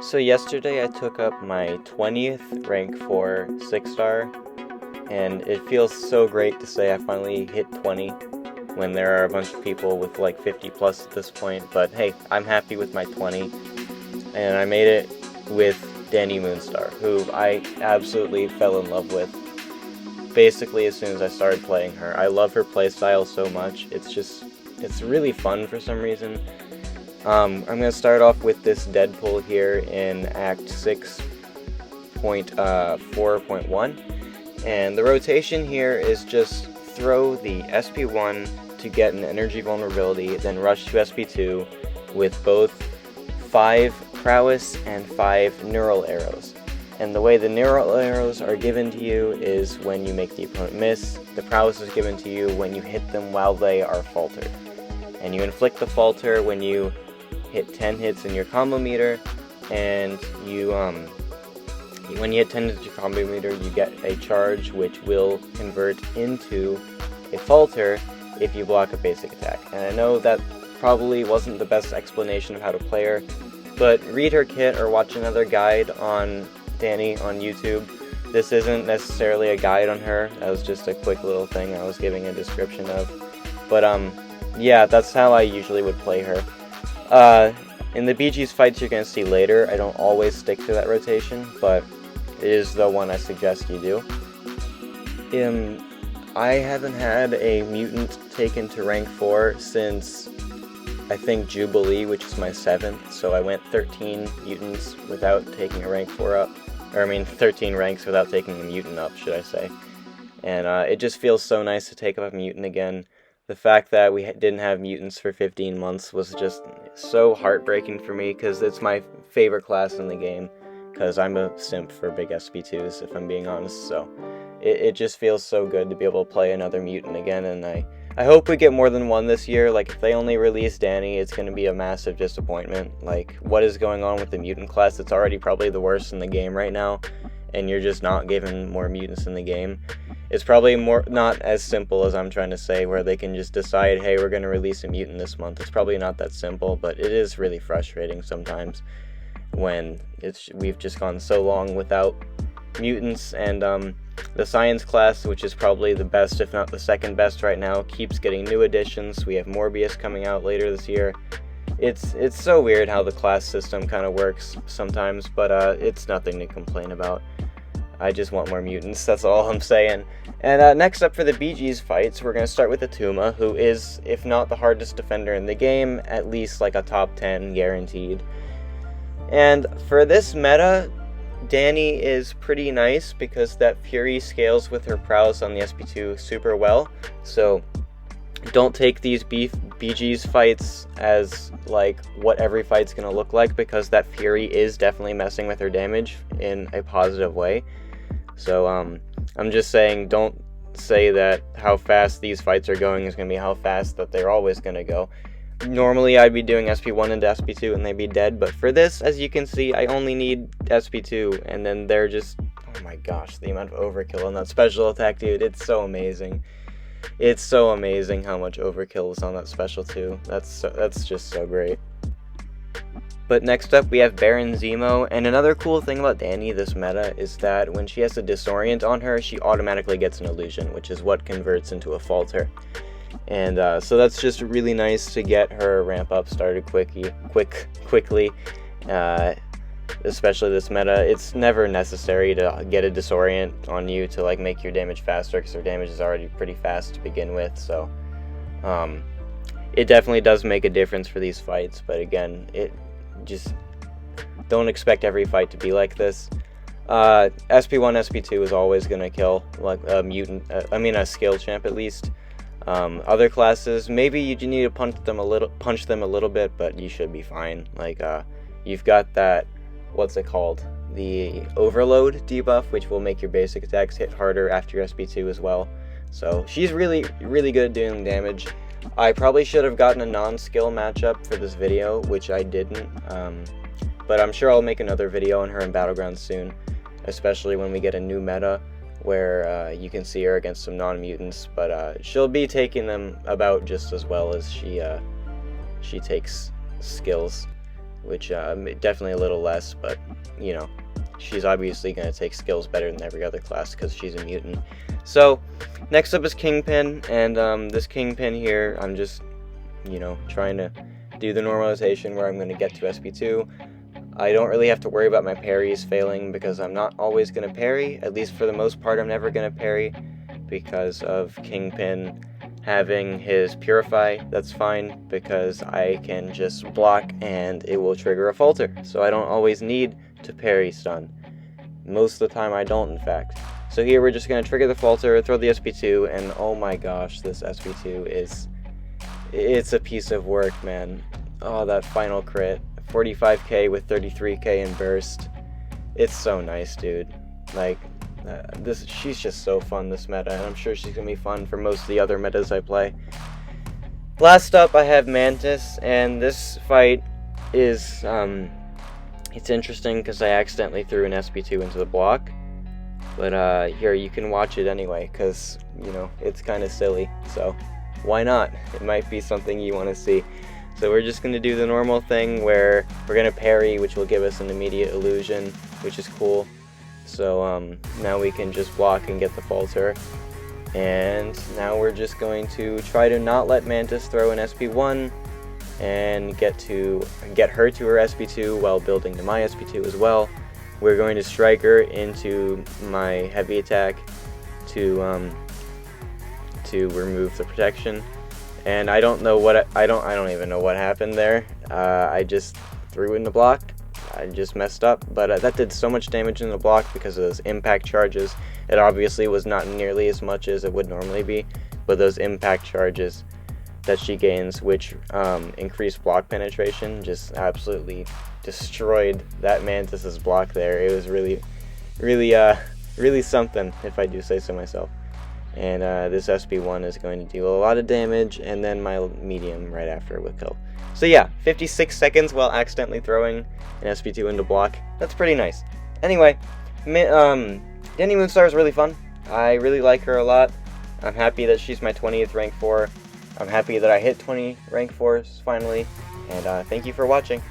So yesterday I took up my 20th rank 4 6-star, and it feels so great to say I finally hit 20 when there are a bunch of people with like 50 plus at this point, but hey, I'm happy with my 20, and I made it with Dani Moonstar, who I absolutely fell in love with basically as soon as I started playing her. I love her playstyle so much, it's really fun for some reason. I'm going to start off with this Deadpool here in Act 6.4.1, and the rotation here is just throw the SP1 to get an energy vulnerability, then rush to SP2 with both 5 prowess and 5 neural arrows. And the way the neural arrows are given to you is when you make the opponent miss. The prowess is given to you when you hit them while they are faltered. And you inflict the falter when you hit 10 hits in your combo meter, and when you hit 10 hits in your combo meter, you get a charge which will convert into a falter if you block a basic attack. And I know that probably wasn't the best explanation of how to play her, but read her kit or watch another guide on Dani on YouTube. This isn't necessarily a guide on her, that was just a quick little thing I was giving a description of. But yeah, that's how I usually would play her. In the BG's fights you're going to see later, I don't always stick to that rotation, but it is the one I suggest you do. I haven't had a mutant taken to rank 4 since, I think, Jubilee, which is my 7th, so I went 13 mutants without taking a rank 4 up, 13 ranks without taking a mutant up, should I say. And it just feels so nice to take up a mutant again. The fact that we didn't have mutants for 15 months was just so heartbreaking for me, because it's my favorite class in the game, because I'm a simp for big SP2s, if I'm being honest, so it just feels so good to be able to play another mutant again, and I hope we get more than one this year. Like, if they only release Dani, it's going to be a massive disappointment. Like, what is going on with the mutant class? It's already probably the worst in the game right now, and you're just not giving more mutants in the game. It's probably not as simple as I'm trying to say, where they can just decide, hey, we're going to release a mutant this month. It's probably not that simple, but it is really frustrating sometimes when we've just gone so long without mutants. And the science class, which is probably the best, if not the second best right now, keeps getting new additions. We have Morbius coming out later this year. It's so weird how the class system kind of works sometimes, but it's nothing to complain about. I just want more mutants, that's all I'm saying. And next up for the BG's fights, we're going to start with Atuma, who is, if not the hardest defender in the game, at least like a top 10 guaranteed. And for this meta, Dani is pretty nice because that Fury scales with her prowess on the SP2 super well, so don't take these BG's fights as like what every fight's going to look like, because that Fury is definitely messing with her damage in a positive way. So I'm just saying, don't say that how fast these fights are going is going to be how fast that they're always going to go. Normally I'd be doing SP1 into SP2 and they'd be dead, but for this, as you can see, I only need SP2, and then they're just, oh my gosh, the amount of overkill on that special attack, dude, it's so amazing. It's so amazing how much overkill is on that special too. That's just so great. But next up we have Baron Zemo, and another cool thing about Dani this meta is that when she has a disorient on her, she automatically gets an illusion, which is what converts into a falter. And so that's just really nice to get her ramp up started quickly, especially this meta. It's never necessary to get a disorient on you to like make your damage faster, because her damage is already pretty fast to begin with, so it definitely does make a difference for these fights. But again, it just don't expect every fight to be like this. SP1, SP2 is always gonna kill like a mutant, a skill champ at least. Other classes, maybe you need to punch them a little bit, but you should be fine. Like you've got that, what's it called, the overload debuff, which will make your basic attacks hit harder after your SP2 as well. So she's really good at doing damage. I probably should have gotten a non-skill matchup for this video, which I didn't, but I'm sure I'll make another video on her in Battlegrounds soon, especially when we get a new meta where you can see her against some non-mutants, but she'll be taking them about just as well as she takes skills. which definitely a little less, but you know, she's obviously going to take skills better than every other class because she's a mutant. So next up is Kingpin, and this Kingpin here, I'm just, you know, trying to do the normalization where I'm going to get to SP2. I don't really have to worry about my parries failing because I'm not always going to parry. At least for the most part, I'm never going to parry because of Kingpin having his Purify. That's fine because I can just block and it will trigger a falter. So I don't always need to parry stun. Most of the time I don't, in fact. So here we're just going to trigger the falter, throw the SP2, and oh my gosh, this SP2 it's a piece of work, man. Oh, that final crit. 45k with 33k in burst. It's so nice, dude. Like, she's just so fun, this meta, and I'm sure she's going to be fun for most of the other metas I play. Last up, I have Mantis, and this fight is, it's interesting because I accidentally threw an SP2 into the block. But here, you can watch it anyway, because, you know, it's kind of silly, so why not? It might be something you want to see. So we're just going to do the normal thing where we're going to parry, which will give us an immediate illusion, which is cool. So now we can just block and get the falter. And now we're just going to try to not let Mantis throw an SP1 and get her to her SP2 while building to my SP2 as well. We're going to strike her into my heavy attack to remove the protection. And I don't know what I don't even know what happened there. I just threw it in the block. I just messed up, but that did so much damage in the block because of those impact charges. It obviously was not nearly as much as it would normally be, but those impact charges that she gains, which increased block penetration, just absolutely destroyed that Mantis's block there. It was really something, if I do say so myself. And this SP1 is going to do a lot of damage, and then my medium right after will kill. So yeah, 56 seconds while accidentally throwing an SP2 into block. That's pretty nice. Anyway, Dani Moonstar is really fun. I really like her a lot. I'm happy that she's my 20th rank 4. I'm happy that I hit 20 rank 4s finally. And thank you for watching.